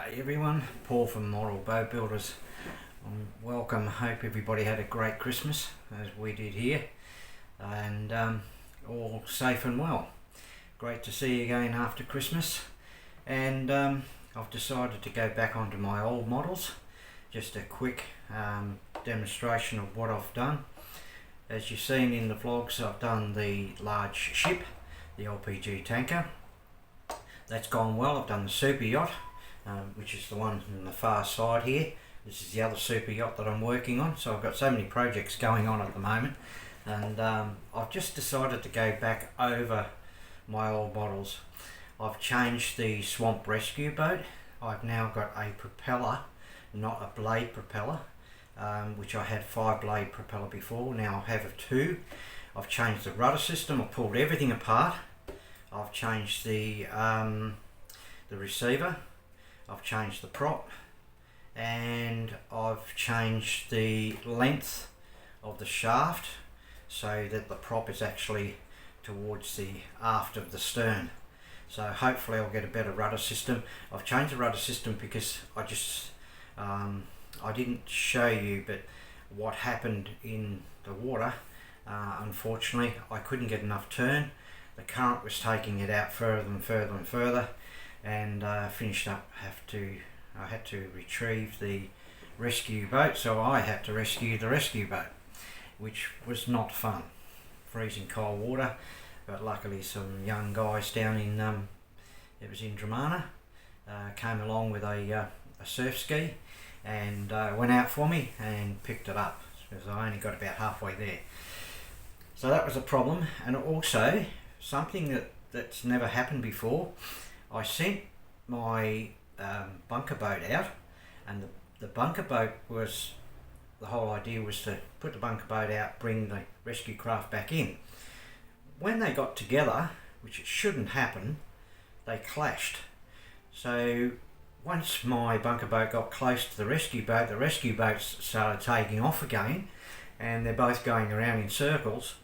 G'day everyone, Paul from Model Boat Builders. Welcome, hope everybody had a great Christmas as we did here and all safe and well. Great to see you again after Christmas, and I've decided to go back onto my old models. Just a quick demonstration of what I've done. As you've seen in the vlogs, I've done the large ship, the LPG tanker. That's gone well. I've done the super yacht, which is the one on the far side here. This is the other super yacht that I'm working on. So I've got so many projects going on at the moment, and I've just decided to go back over my old models. I've changed the Swamp Rescue boat. I've now got a propeller, not a blade propeller, which I had 5-blade propeller before. Now I have a 2. I've changed the rudder system. I've pulled everything apart. I've changed the receiver. I've changed the prop, and I've changed the length of the shaft so that the prop is actually towards the aft of the stern. So hopefully I'll get a better rudder system. I've changed the rudder system because I didn't show you, but what happened in the water, unfortunately I couldn't get enough turn. The current was taking it out further and further and further, and finished up. I had to retrieve the rescue boat, so I had to rescue the rescue boat, which was not fun. Freezing cold water, but luckily some young guys down in it was in Dramana came along with a surf ski and went out for me and picked it up, because I only got about halfway there. So that was a problem. And also something that's never happened before, I sent my bunker boat out, and the bunker boat was, the whole idea was to put the bunker boat out, bring the rescue craft back in. When they got together, which it shouldn't happen, they clashed. So once my bunker boat got close to the rescue boat started taking off again, and they're both going around in circles.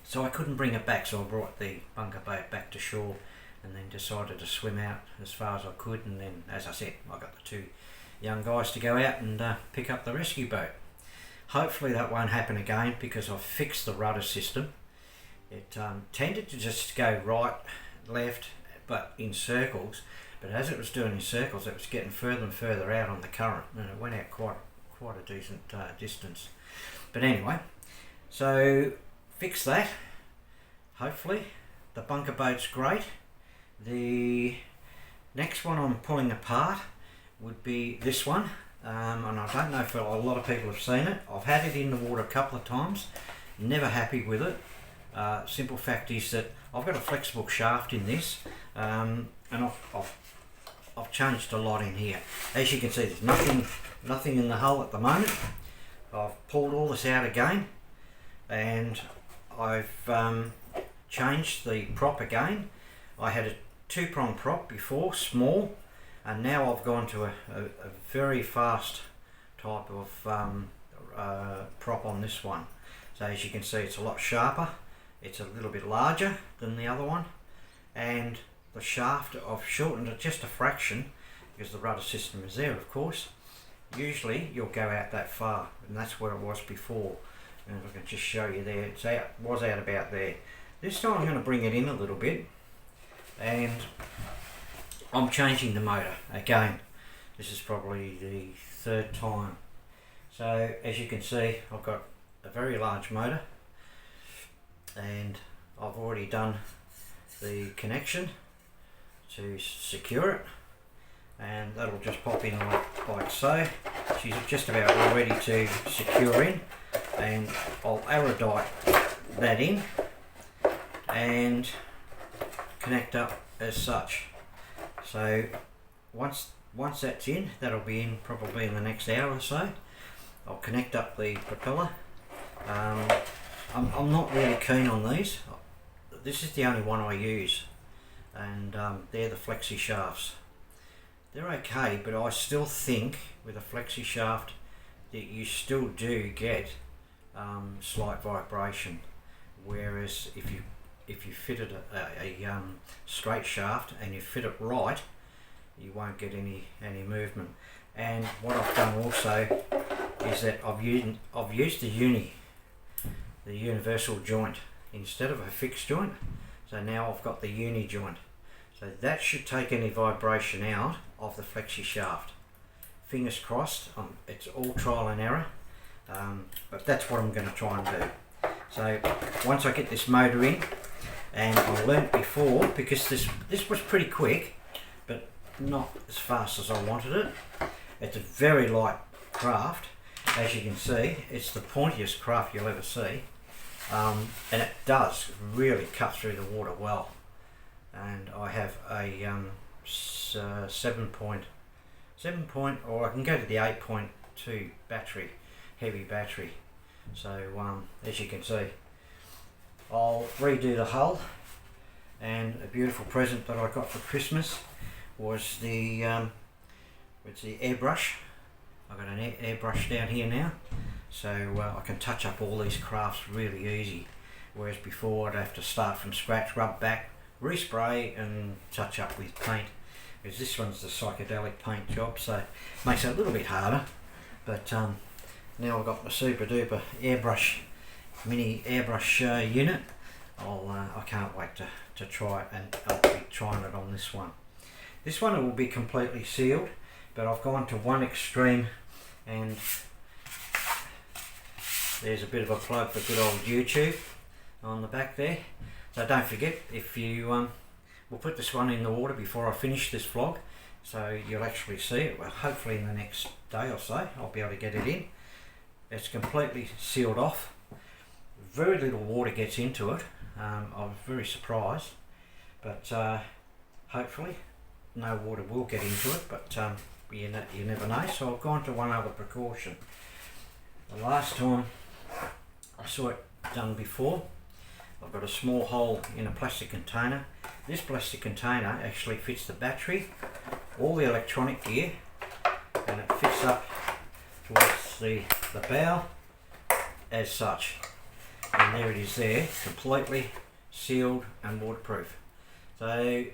So I couldn't bring it back, so I brought the bunker boat back to shore and then decided to swim out as far as I could. And then, as I said, I got the 2 young guys to go out and pick up the rescue boat. Hopefully that won't happen again, because I've fixed the rudder system. It tended to just go right, left, but in circles. But as it was doing in circles, it was getting further and further out on the current, and it went out quite a decent distance. But anyway, so fix that. Hopefully the bunker boat's great. The next one I'm pulling apart would be this one, and I don't know if a lot of people have seen it. I've had it in the water a couple of times, never happy with it. Simple fact is that I've got a flexible shaft in this, and I've changed a lot in here. As you can see, there's nothing in the hull at the moment. I've pulled all this out again, and I've changed the prop again. I had a 2-prong prop before, small, and now I've gone to a very fast type of prop on this one. So as you can see, it's a lot sharper. It's a little bit larger than the other one, and the shaft, I've shortened it just a fraction because the rudder system is there, of course. Usually you'll go out that far, and that's where it was before. And if I can just show you there, was out about there. This time I'm going to bring it in a little bit, and I'm changing the motor again. This is probably the 3rd time. So as you can see, I've got a very large motor, and I've already done the connection to secure it, and that'll just pop in like so. She's just about all ready to secure in, and I'll aerodite that in and connect up as such. So once that's in, that'll be in probably in the next hour or so. I'll connect up the propeller. I'm not really keen on these. This is the only one I use, and they're the flexi shafts. They're okay, but I still think with a flexi shaft that you still do get slight vibration, whereas if you fitted a straight shaft and you fit it right, you won't get any movement. And what I've done also is that I've used the universal joint instead of a fixed joint. So now I've got the uni joint. So that should take any vibration out of the flexi shaft. Fingers crossed. It's all trial and error, but that's what I'm going to try and do. So once I get this motor in, and I learnt before, because this was pretty quick, but not as fast as I wanted it. It's a very light craft, as you can see. It's the pointiest craft you'll ever see, and it does really cut through the water well. And I have a 7 point, or I can go to the 8.2 battery, heavy battery. So as you can see, I'll redo the hull. And a beautiful present that I got for Christmas was the airbrush. I've got an airbrush down here now, so I can touch up all these crafts really easy, whereas before I'd have to start from scratch, rub back, respray and touch up with paint, because this one's the psychedelic paint job, so it makes it a little bit harder. But now I've got my super duper airbrush, mini airbrush unit. I can't wait to try it, and I'll be trying it on this one. This one will be completely sealed, but I've gone to one extreme, and there's a bit of a plug for good old YouTube on the back there. So don't forget, if you we'll put this one in the water before I finish this vlog, so you'll actually see it. Well, hopefully in the next day or so I'll be able to get it in. It's completely sealed off. Very little water gets into it. I was very surprised, but hopefully no water will get into it, but you never know. So I've gone to one other precaution. The last time I saw it done before, I've got a small hole in a plastic container. This plastic container actually fits the battery, all the electronic gear, and it fits up towards the bow as such. And there it is there, completely sealed and waterproof. So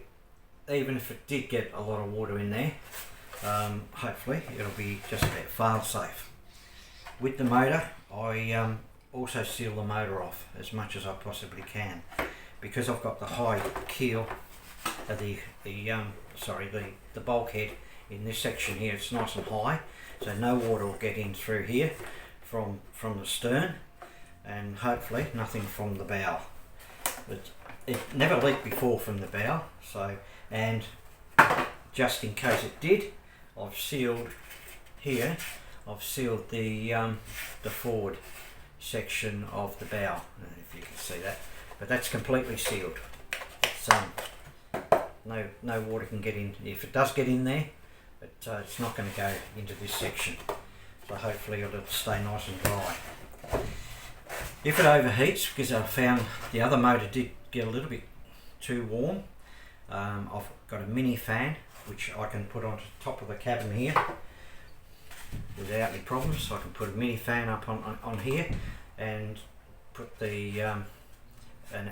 even if it did get a lot of water in there, hopefully it'll be just about fail safe. With the motor, I also seal the motor off as much as I possibly can, because I've got the high keel, the bulkhead in this section here. It's nice and high, so no water will get in through here from the stern, and hopefully nothing from the bow. But it never leaked before from the bow, so, and just in case it did, I've sealed here. I've sealed the forward section of the bow, I don't know if you can see that, but that's completely sealed. It's, no water can get in. If it does get in there, it's not going to go into this section, so hopefully it'll stay nice and dry. If it overheats, because I found the other motor did get a little bit too warm, I've got a mini fan which I can put on top of the cabin here without any problems. So I can put a mini fan up on here, and put the an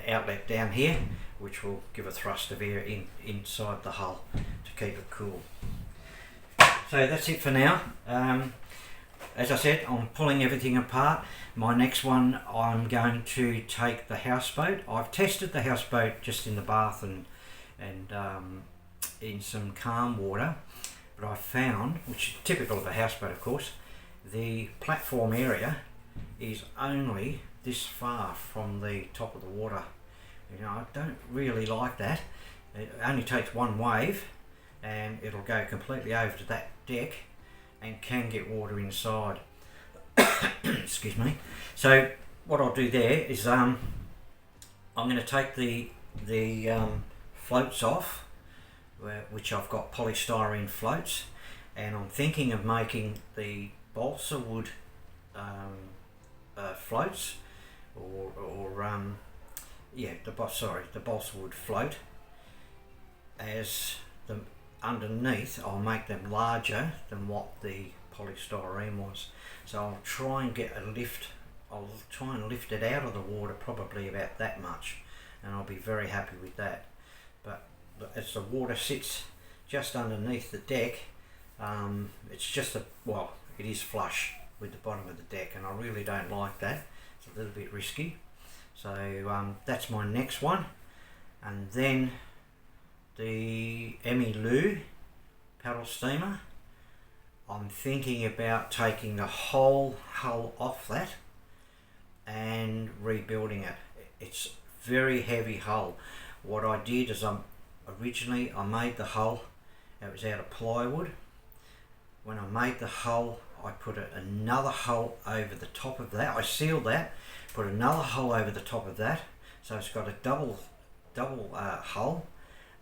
outlet down here, which will give a thrust of air inside the hull to keep it cool. So that's it for now. As I said, I'm pulling everything apart. My next one, I'm going to take the houseboat. I've tested the houseboat just in the bath and in some calm water, but I found, which is typical of a houseboat of course, the platform area is only this far from the top of the water. You know, I don't really like that. It only takes one wave and it'll go completely over to that deck and can get water inside. Excuse me. So what I'll do there is I'm going to take the floats off, which I've got polystyrene floats, and I'm thinking of making the balsa wood floats, the balsa wood float. As the underneath, I'll make them larger than what the polystyrene was. So I'll try and get a lift. I'll try and lift it out of the water, probably about that much, and I'll be very happy with that. But as the water sits just underneath the deck. It's just it is flush with the bottom of the deck, and I really don't like that. It's a little bit risky. So that's my next one. And then the Emmylou paddle steamer. I'm thinking about taking the whole hull off that and rebuilding it. It's very heavy hull. What I did is originally I made the hull, it was out of plywood. When I made the hull, I put another hull over the top of that. I sealed that, put another hull over the top of that, so it's got a double hull,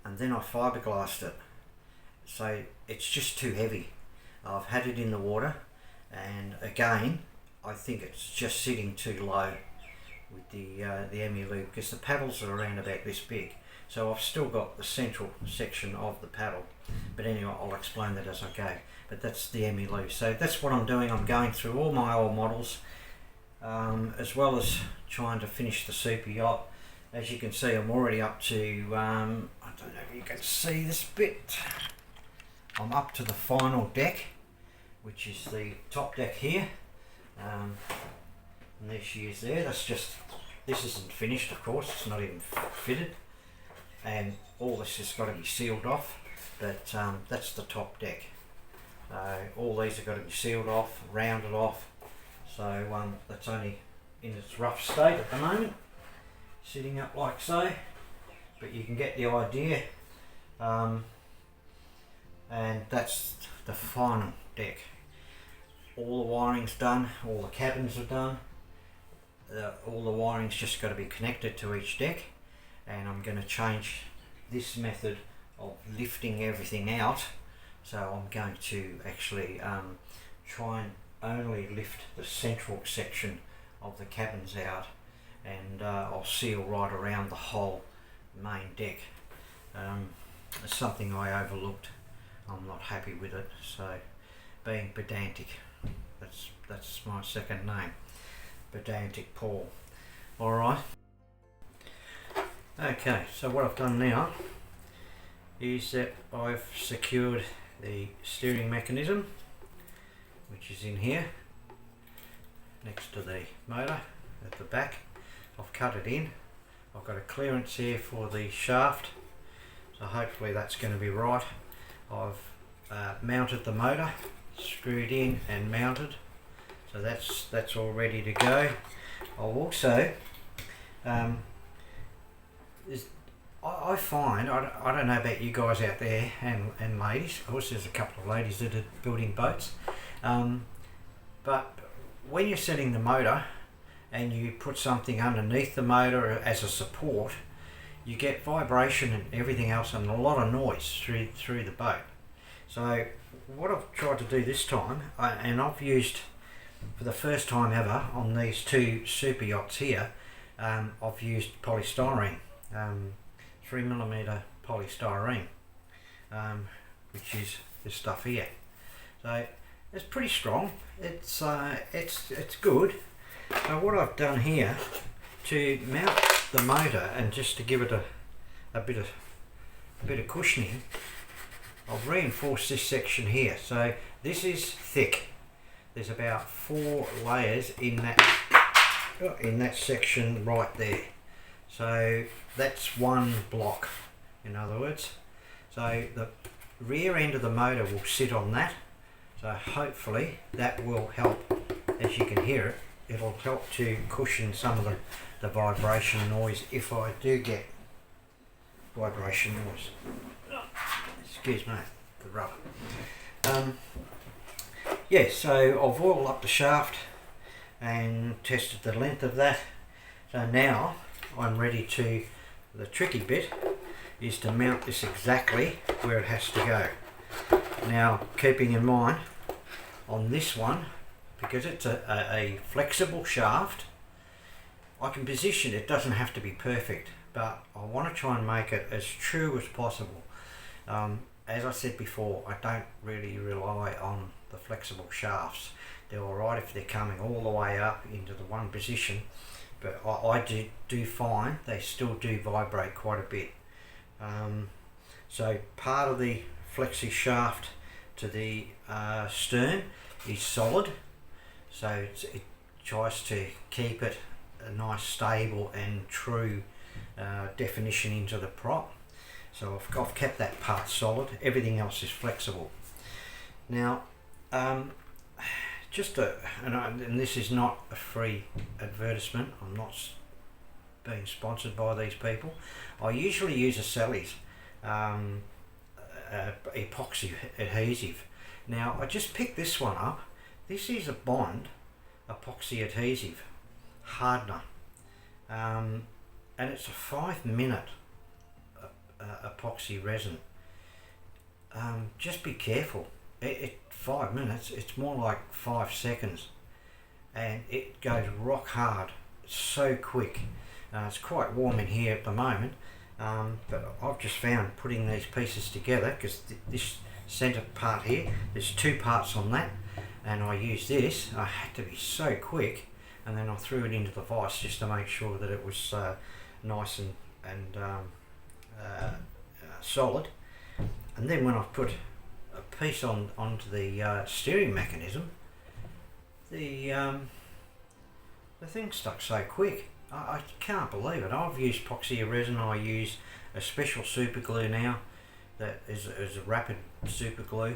and then I fiberglassed it. So it's just too heavy. I've had it in the water, and again I think it's just sitting too low with the Emmylou, because the paddles are around about this big. So I've still got the central section of the paddle, but anyway, I'll explain that as I go. But that's the Emmylou. So that's what I'm doing. I'm going through all my old models, as well as trying to finish the super yacht. As you can see, I'm already up to, I don't know if you can see this bit, I'm up to the final deck, which is the top deck here. And there she is there. This isn't finished, of course, it's not even fitted, and all this has got to be sealed off, but that's the top deck. All these have got to be sealed off, rounded off, so that's only in its rough state at the moment, sitting up like so, but you can get the idea. And that's the final deck. All the wiring's done, all the cabins are done, all the wiring's just got to be connected to each deck, and I'm going to change this method of lifting everything out. So I'm going to actually try and only lift the central section of the cabins out, and I'll seal right around the whole main deck. It's something I overlooked. I'm not happy with it, so being pedantic, that's my second name, Pedantic Paul. Alright, okay, so what I've done now is that I've secured the steering mechanism, which is in here next to the motor at the back. I've cut it in. I've got a clearance here for the shaft, so hopefully that's going to be right. I've mounted the motor, screwed in and mounted, so that's all ready to go. I'll also I find, I don't know about you guys out there and ladies, of course there's a couple of ladies that are building boats, but when you're setting the motor and you put something underneath the motor as a support, you get vibration and everything else and a lot of noise through the boat. So what I've tried to do this time, and I've used for the first time ever on these two super yachts here, I've used polystyrene, 3mm polystyrene, which is this stuff here. So it's pretty strong. It's good. Now what I've done here to mount the motor and just to give it a bit of cushioning, I've reinforced this section here. So this is thick. There's about 4 layers in that section right there. So that's one block, in other words. So the rear end of the motor will sit on that. So hopefully that will help, as you can hear it, it'll help to cushion some of the vibration noise if I do get vibration noise. Excuse me, the rubber. Yeah, so I've oiled up the shaft and tested the length of that. So now I'm ready to, the tricky bit is to mount this exactly where it has to go. Now keeping in mind on this one, because it's a flexible shaft, I can position it, doesn't have to be perfect, but I want to try and make it as true as possible. As I said before, I don't really rely on the flexible shafts. They're alright if they're coming all the way up into the one position, but I do find they still do vibrate quite a bit. So part of the flexi shaft to the stern is solid, so it tries to keep it a nice stable and true definition into the prop. So I've kept that part solid, everything else is flexible. Now and this is not a free advertisement, I'm not being sponsored by these people. I usually use a Sally's epoxy adhesive. Now I just picked this one up. This is a Bond epoxy adhesive hardener, and it's a 5-minute epoxy resin. Just be careful. 5 minutes, it's more like 5 seconds, and it goes rock hard. It's so quick. It's quite warm in here at the moment, but I've just found putting these pieces together, because this centre part here, there's 2 parts on that, and I used this. I had to be so quick, and then I threw it into the vise just to make sure that it was nice and solid. And then when I put a piece onto the steering mechanism, the thing stuck so quick. I can't believe it. I've used epoxy resin. I use a special super glue now that is a rapid super glue.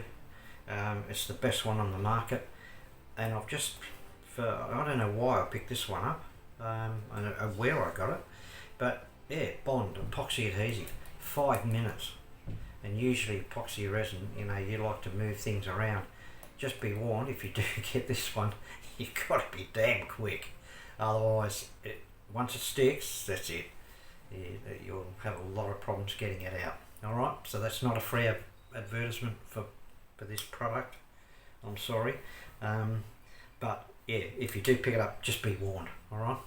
It's the best one on the market, and I've just, I don't know why I picked this one up, and where I got it, but yeah, Bond epoxy adhesive, 5 minutes. And usually epoxy resin, you know, you like to move things around. Just be warned, if you do get this one, you've got to be damn quick. Otherwise, once it sticks, that's it. You'll have a lot of problems getting it out. Alright, so that's not a free advertisement for this product. I'm sorry. But yeah, if you do pick it up, just be warned. Alright,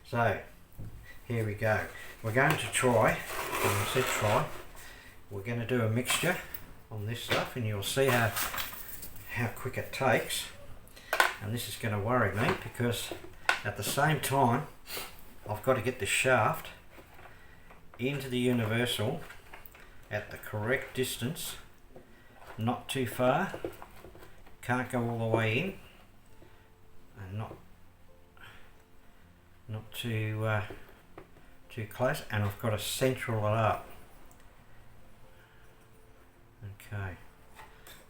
so here we go. We're going to try, and I said try, we're going to do a mixture on this stuff, and you'll see how quick it takes. And this is going to worry me, because at the same time I've got to get the shaft into the universal at the correct distance, not too far, can't go all the way in, and not too close, and I've got to central it up. Okay,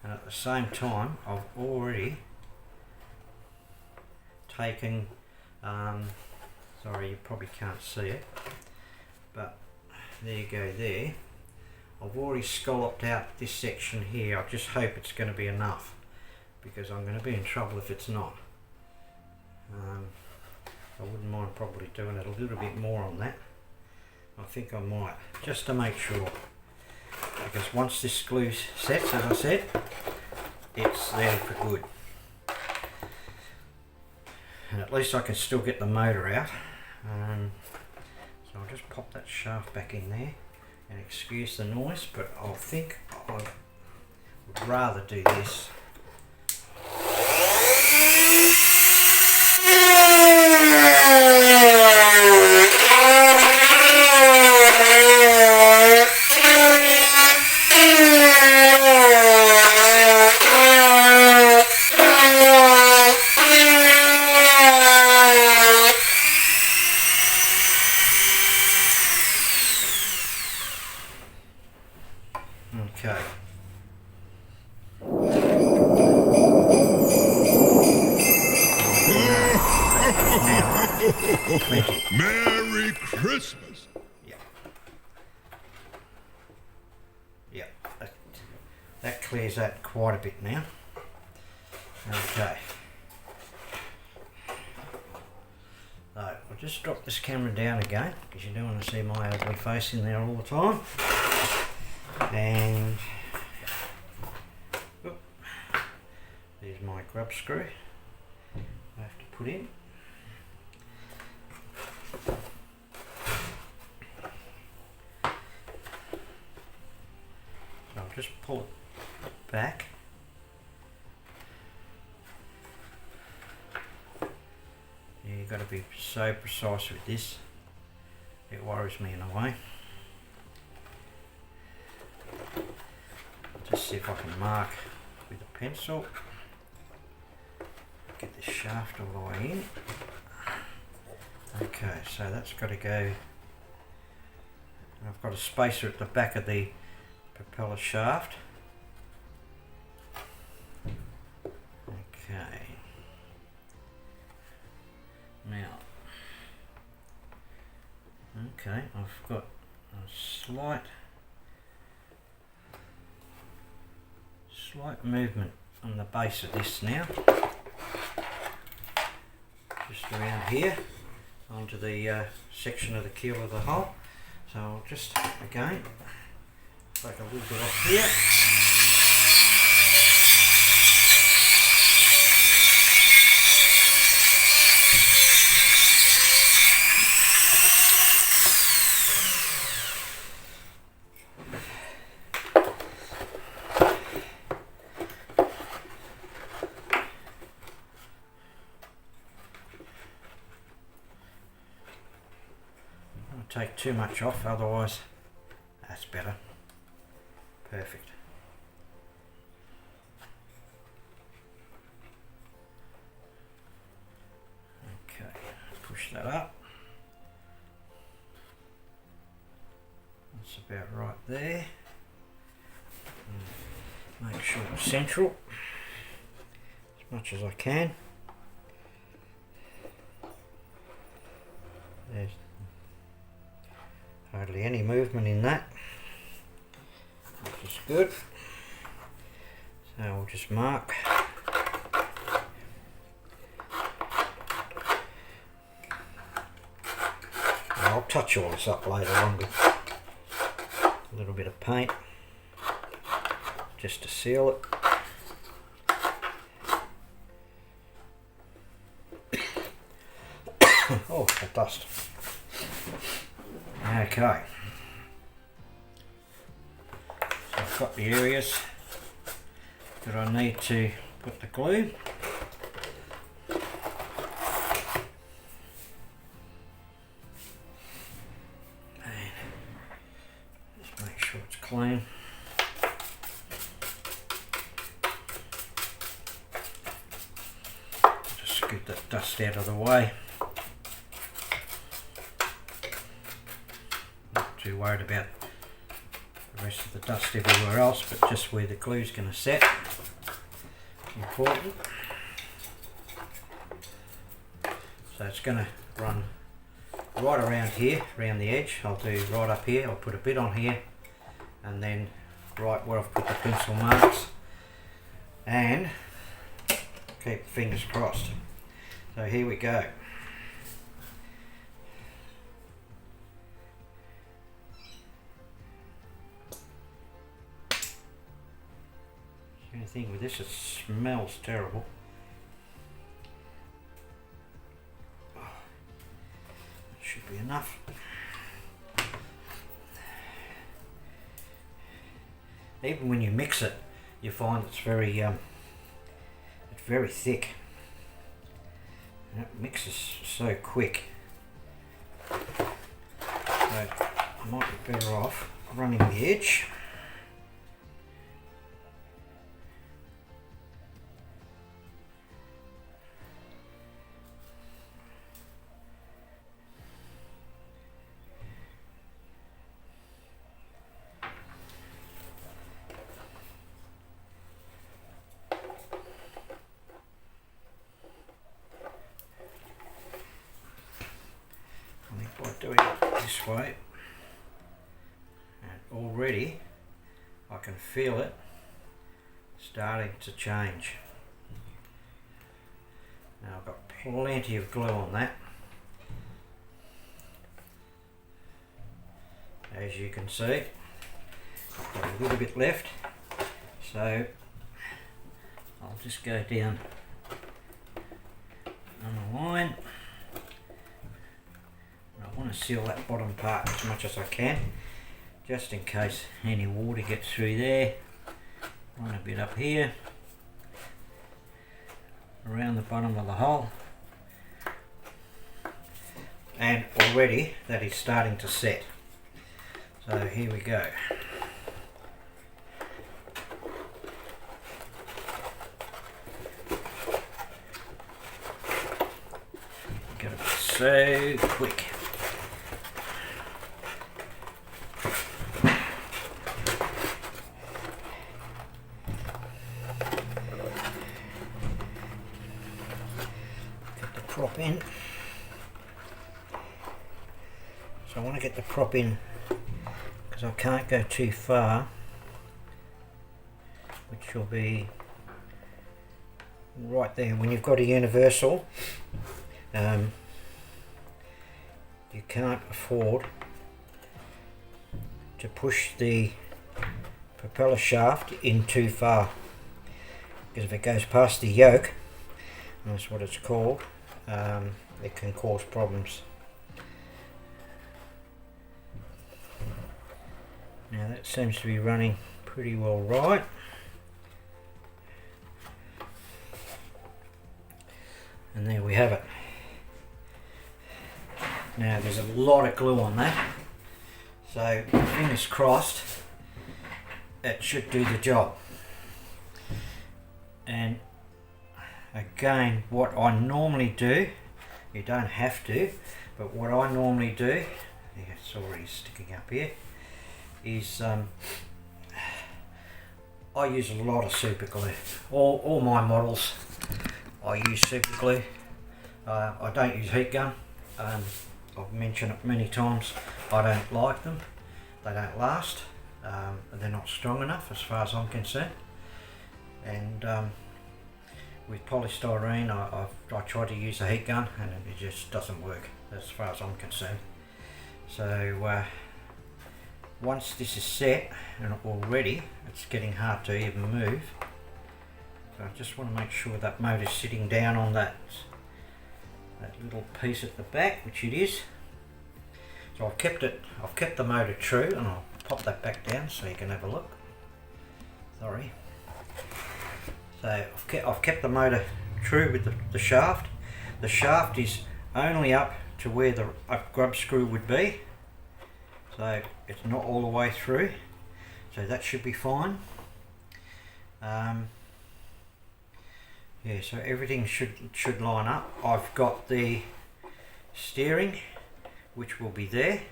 and at the same time I've already taken, sorry you probably can't see it, but there you go there. I've already scalloped out this section here. I just hope it's going to be enough, because I'm going to be in trouble if it's not. I wouldn't mind probably doing it a little bit more on that. I think I might, just to make sure, because once this glue sets, as I said, it's there for good. And at least I can still get the motor out. So I'll just pop that shaft back in there, and excuse the noise, but I think I would rather do this. Okay. Merry Christmas. Yeah. Yeah. That clears that quite a bit now. Okay. So I'll just drop this camera down again, because you don't want to see my ugly face in there all the time. And there's my grub screw I have to put in. So I'll just pull it back. You've got to be so precise with this. It worries me in a way. see if I can mark with a pencil. Get this shaft all the way in. Okay, so that's got to go. I've got a spacer at the back of the propeller shaft. Okay. Now, okay, I've got a slight movement on the base of this now, just around here onto the section of the keel of the hull. So I'll just again take a little bit off here. Take too much off, otherwise that's better. Perfect. Okay, push that up. That's about right there. Make sure it's central as much as I can. There's hardly any movement in that, which is good. So we'll just mark. I'll touch all this up later on with a little bit of paint just to seal it. Oh, the dust. Okay, so I've got the areas that I need to put the glue. And just make sure it's clean. Just scoot that dust out of the way. Too worried about the rest of the dust everywhere else, but just where the glue's going to set. Important. So it's going to run right around here, around the edge. I'll do right up here, I'll put a bit on here, and then right where I've put the pencil marks, and keep fingers crossed. So here we go. The only thing with this, it smells terrible. Oh, that should be enough. Even when you mix it, you find it's very thick. And it mixes so quick. So I might be better off running the edge. By doing it this way, and already I can feel it starting to change. Now I've got plenty of glue on that, as you can see. I've got a little bit left, so I'll just go down on the line. I want to seal that bottom part as much as I can, just in case any water gets through there. Run a bit up here, around the bottom of the hull, and already that is starting to set. So here we go. so quick. Get the prop in. So I want to get the prop in because I can't go too far, which will be right there. When you've got a universal, you can't afford to push the propeller shaft in too far, because if it goes past the yoke, and that's what it's called, it can cause problems. Now that seems to be running pretty well right. And there we have it. Now there's a lot of glue on that, so fingers crossed it should do the job. And again, what I normally do, you don't have to, but what I normally do, it's already sticking up here, is I use a lot of super glue. All my models I use super glue. I don't use heat gun. I've mentioned it many times. I don't like them. They don't last. They're not strong enough as far as I'm concerned. And with polystyrene, I try to use a heat gun and it just doesn't work as far as I'm concerned. So once this is set, and already it's getting hard to even move, so I just want to make sure that motor's sitting down on that little piece at the back, which it is. So I've kept the motor true, and I'll pop that back down so you can have a look. Sorry. So I've kept the motor true with the shaft. The shaft is only up to where the grub screw would be, so it's not all the way through, so that should be fine. Yeah, so everything should line up. I've got the steering, which will be there.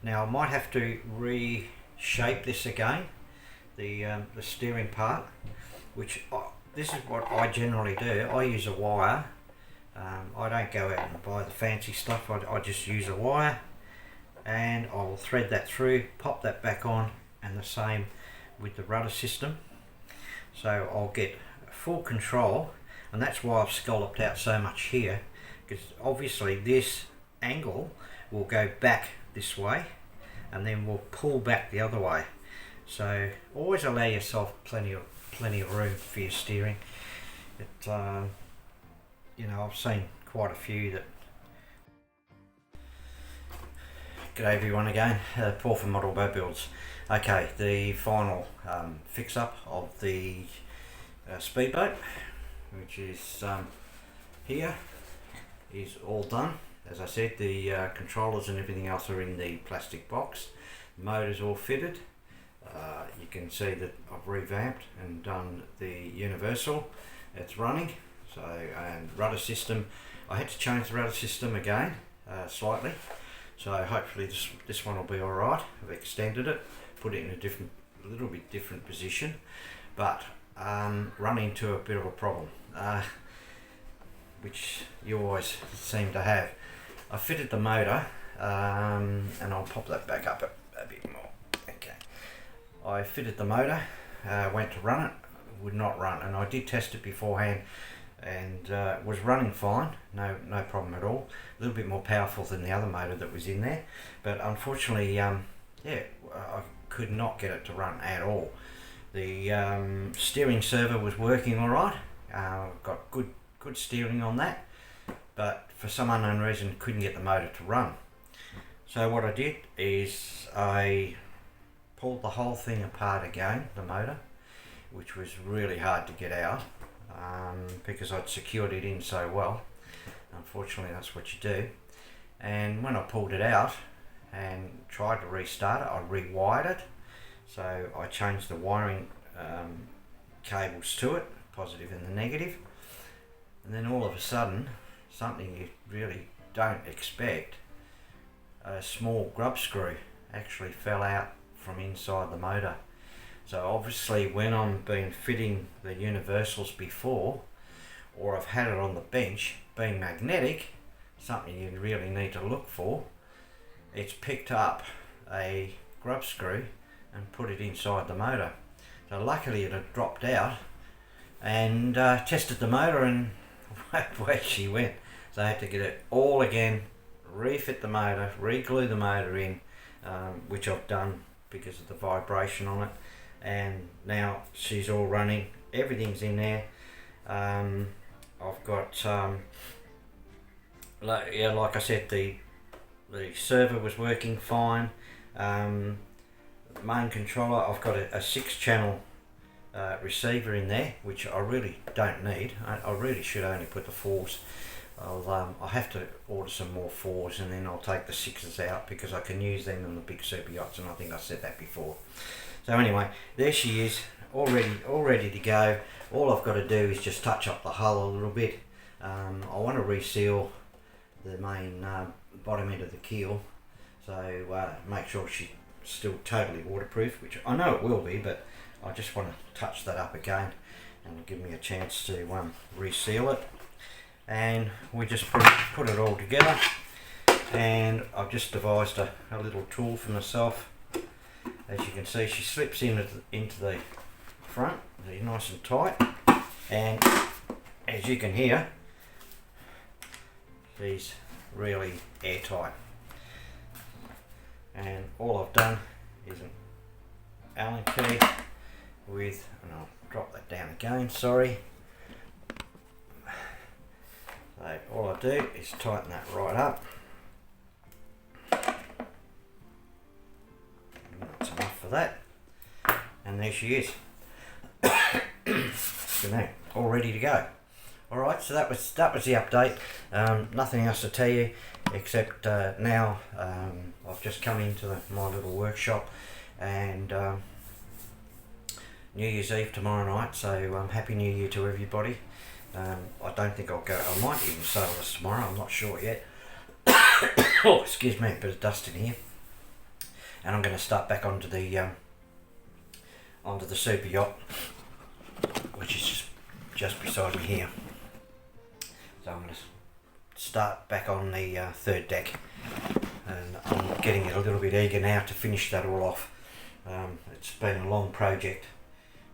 Now I might have to reshape this again, the steering part, which this is what I generally do. I use a wire. I don't go out and buy the fancy stuff. I just use a wire, and I'll thread that through, pop that back on, and the same with the rudder system. So I'll get full control, and that's why I've scalloped out so much here, because obviously this angle will go back this way and then we'll pull back the other way. So always allow yourself plenty of room for your steering. You know, I've seen quite a few that. G'day everyone again, Paul from Model Boat Builds. Okay, the final fix up of the speedboat, which is here, is all done. As I said, the controllers and everything else are in the plastic box. The motor's all fitted. You can see that I've revamped and done the universal. It's running. So, and rudder system, I had to change the rudder system again slightly. So hopefully this one will be alright. I've extended it, put it in a little bit different position, but run into a bit of a problem, which you always seem to have. I fitted the motor, and I'll pop that back up a bit more. Okay, I fitted the motor, went to run it, would not run, and I did test it beforehand, and was running fine, no problem at all. A little bit more powerful than the other motor that was in there, but unfortunately, I could not get it to run at all. The steering servo was working all right. Got good steering on that, but for some unknown reason couldn't get the motor to run. So what I did is I pulled the whole thing apart again, the motor, which was really hard to get out because I'd secured it in so well. Unfortunately, that's what you do. And when I pulled it out and tried to restart it, I rewired it. So I changed the wiring cables to it, positive and the negative, and then all of a sudden something you really don't expect, a small grub screw actually fell out from inside the motor. So obviously when I've been fitting the universals before, or I've had it on the bench, being magnetic, something you really need to look for, it's picked up a grub screw and put it inside the motor. So luckily it had dropped out, and tested the motor, and away she went. So I had to get it all again, refit the motor, re-glue the motor in, which I've done because of the vibration on it, and now she's all running, everything's in there. I've got like I said, the server was working fine. Main controller, I've got a 6-channel receiver in there, which I really don't need. I really should only put the 4s. I'll have to order some more 4s, and then I'll take the 6s out because I can use them in the big super yachts, and I think I said that before. So anyway, there she is, all ready to go. All I've got to do is just touch up the hull a little bit. I want to reseal the main bottom end of the keel, so make sure she's still totally waterproof, which I know it will be, but I just want to touch that up again and give me a chance to reseal it. And we just put it all together, and I've just devised a little tool for myself. As you can see, she slips into the front, nice and tight, and as you can hear, she's really airtight. And all I've done is an Allen key with, and I'll drop that down again, sorry. So all I do is tighten that right up. That's enough for that. And there she is. So now, all ready to go. Alright, so that was the update. Nothing else to tell you except now I've just come into my little workshop, and New Year's Eve tomorrow night, so Happy New Year to everybody. I don't think I'll go, I might even sail this tomorrow, I'm not sure yet. Oh, excuse me, a bit of dust in here. And I'm going to start back onto the super yacht, which is just beside me here. So I'm going to start back on the third deck, and I'm getting a little bit eager now to finish that all off. It's been a long project,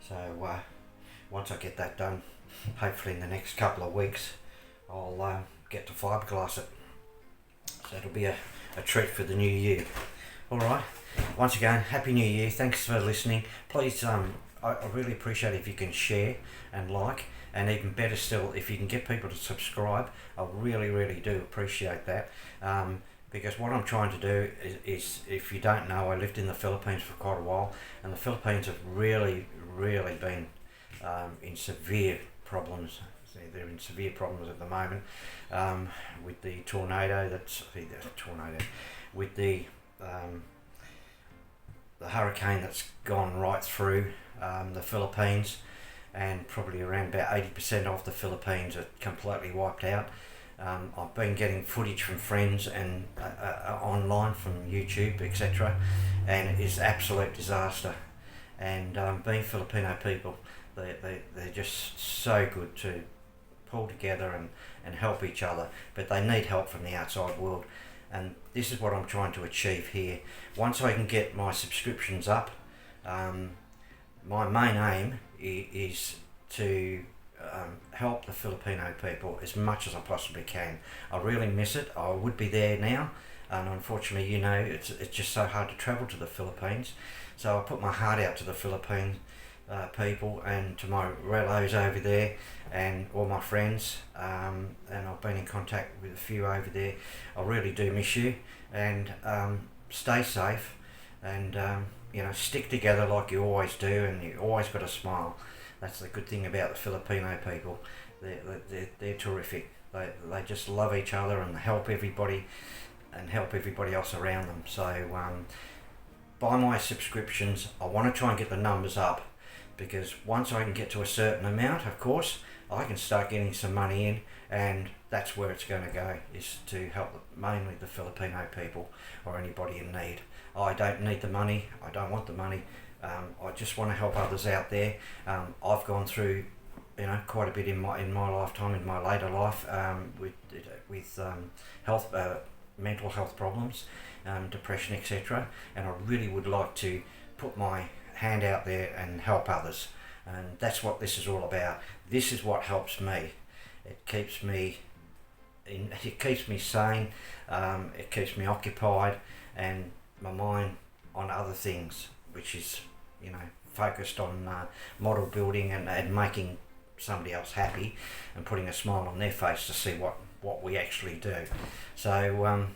so once I get that done, hopefully in the next couple of weeks, I'll get to fiberglass it. So it'll be a treat for the new year. Alright, once again, Happy New Year, thanks for listening. Please, I really appreciate it if you can share and like, and even better still, if you can get people to subscribe. I really do appreciate that, because what I'm trying to do is, if you don't know, I lived in the Philippines for quite a while, and the Philippines have really been in severe problems. They're in severe problems at the moment, with the tornado with the hurricane that's gone right through the Philippines, and probably around about 80% of the Philippines are completely wiped out. I've been getting footage from friends and online from YouTube, etc., and it is absolute disaster. And being Filipino people, they're just so good to pull together and help each other, but they need help from the outside world. And this is what I'm trying to achieve here. Once I can get my subscriptions up, my main aim is to help the Filipino people as much as I possibly can. I really miss it. I would be there now, and unfortunately, you know, it's just so hard to travel to the Philippines. So I put my heart out to the Philippine people and to my relos over there and all my friends, and I've been in contact with a few over there. I really do miss you, and stay safe, and you know, stick together like you always do, and you always got a smile. That's the good thing about the Filipino people. They're terrific. They just love each other and help everybody else around them. So buy my subscriptions. I want to try and get the numbers up, because once I can get to a certain amount, of course, I can start getting some money in, and that's where it's going to go, is to help mainly the Filipino people or anybody in need. I don't need the money, I don't want the money, I just want to help others out there. I've gone through quite a bit in my lifetime, in my later life, with health, mental health problems, depression, etc. And I really would like to put my hand out there and help others. And that's what this is all about. This is what helps me. It keeps me sane. It keeps me occupied, and my mind on other things, which is focused on model building and making somebody else happy and putting a smile on their face to see what we actually do. So I'm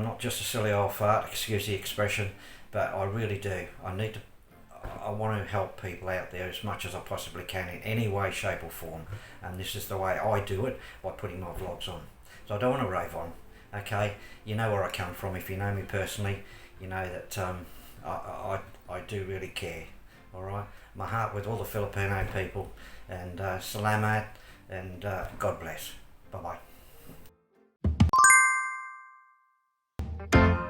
not just a silly old fart, excuse the expression, but I really do. I want to help people out there as much as I possibly can in any way, shape or form, and this is the way I do it, by putting my vlogs on. So I don't want to rave on, okay? You know where I come from. If you know me personally, you know that I do really care, alright? My heart with all the Filipino people, and salamat, and God bless. Bye bye.